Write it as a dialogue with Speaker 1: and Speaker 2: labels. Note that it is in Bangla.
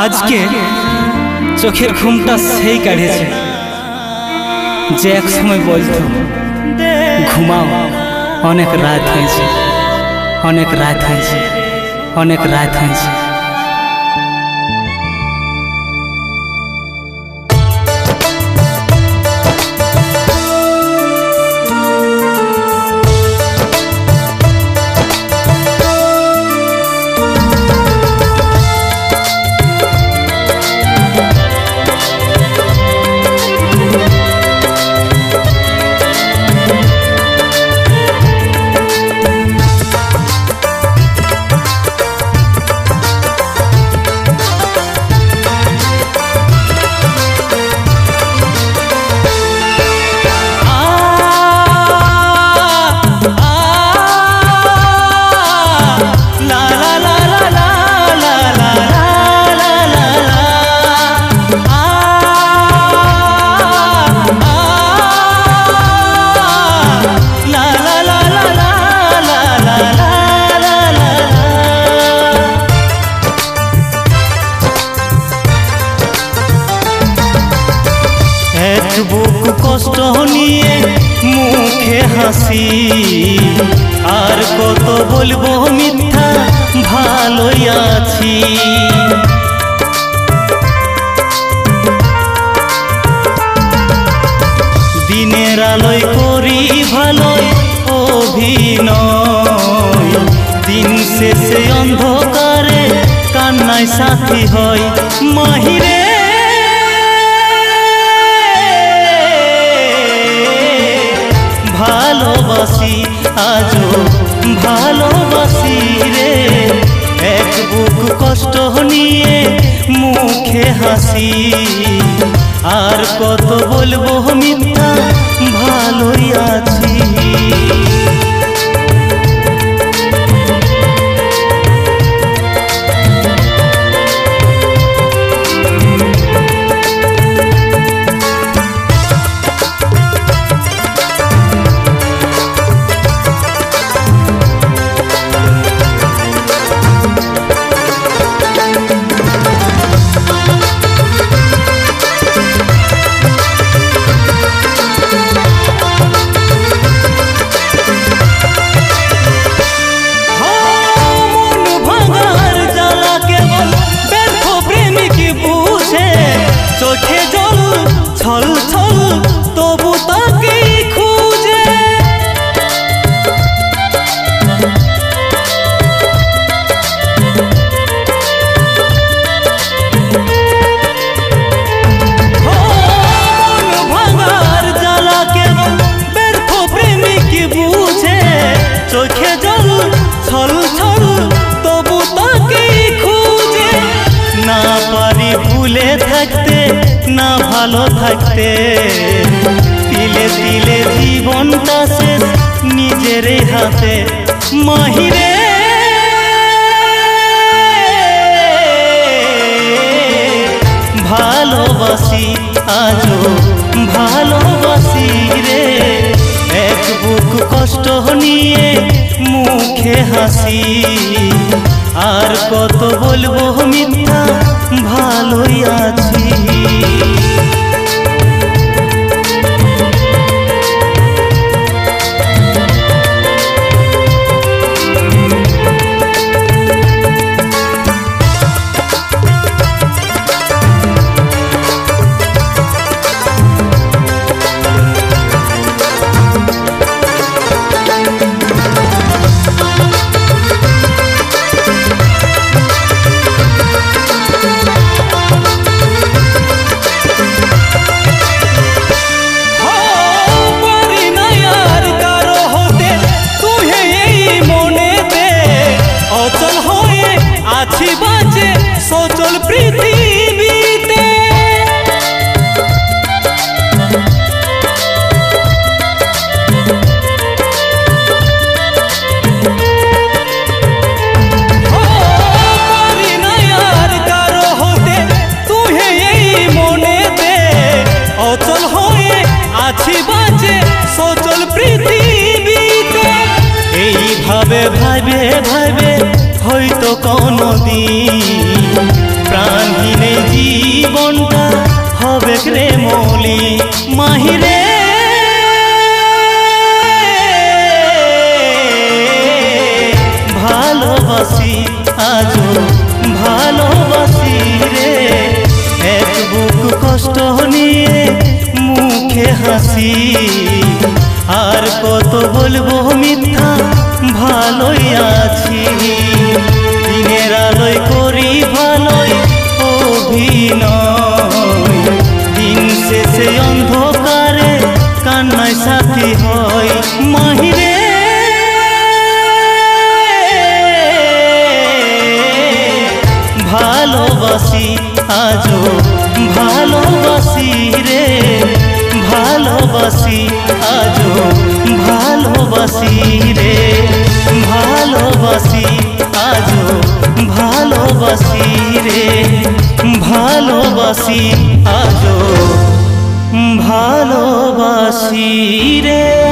Speaker 1: আজকে চোখের ঘুমটা সেই কাড়িয়েছে যে এক সময় বলতো ঘুমাও, অনেক রাত হয়েছে, অনেক রাত হয়েছে, অনেক রাত হয়েছে। বুক কষ্ট নিয়ে মুখে হাসি, আর কত বলবো মিথ্যা ভালোই আছি। দিনের আলোয় করি ভালোই অভিনয়, দিন শেষে অন্ধকারে কান্নায় সাথী হয়। মাহিরে ভালোবাসি, আজও ভালোবাসি রে, এক বুক কষ্ট নিয়ে মুখে হাসি, আর কত বলবো মিথ্যা ভালোই আছি। ছল ছল তবু তাকে খুঁজে, ভাঙার জ্বালা কেবল ব্যর্থ প্রেমিক বুঝে, চোখে জল ছল ছল তবু তাকে খুঁজে। না পারি ভুলে থাকতে, না ভালো থাকতে, তিলে তিলে জীবনটা শেষ নিজের হাতে। মাহিরে ভালোবাসি, আজও ভালোবাসি রে, এক বুক কষ্ট নিয়ে মুখে হাসি, আর কত বলবো মিথ্যা ভালোই আছি। তবে ভাইবে ভাইবে হয়তো কোনদিন প্রাণহীনে জীবনটা হবে রে মলি মাহিরে ভালোবাসি আজও ভালোবাসি রে এক বুক কষ্ট নিয়ে মুখে হাসি আর কত বলবো মিথ্যা ভালোই আছি দিনের আলোয় করি ভালোই অভিনয় দিন শেষে অন্ধকারে কান্নায় সাথী হয় মাহিরে ভালোবাসি আজও ভালোবাসি রে ভালোবাসি আজও ভালোবাসি রে ভালোবাসি আজও ভালোবাসি রে ভালোবাসি আজও ভালোবাসি রে।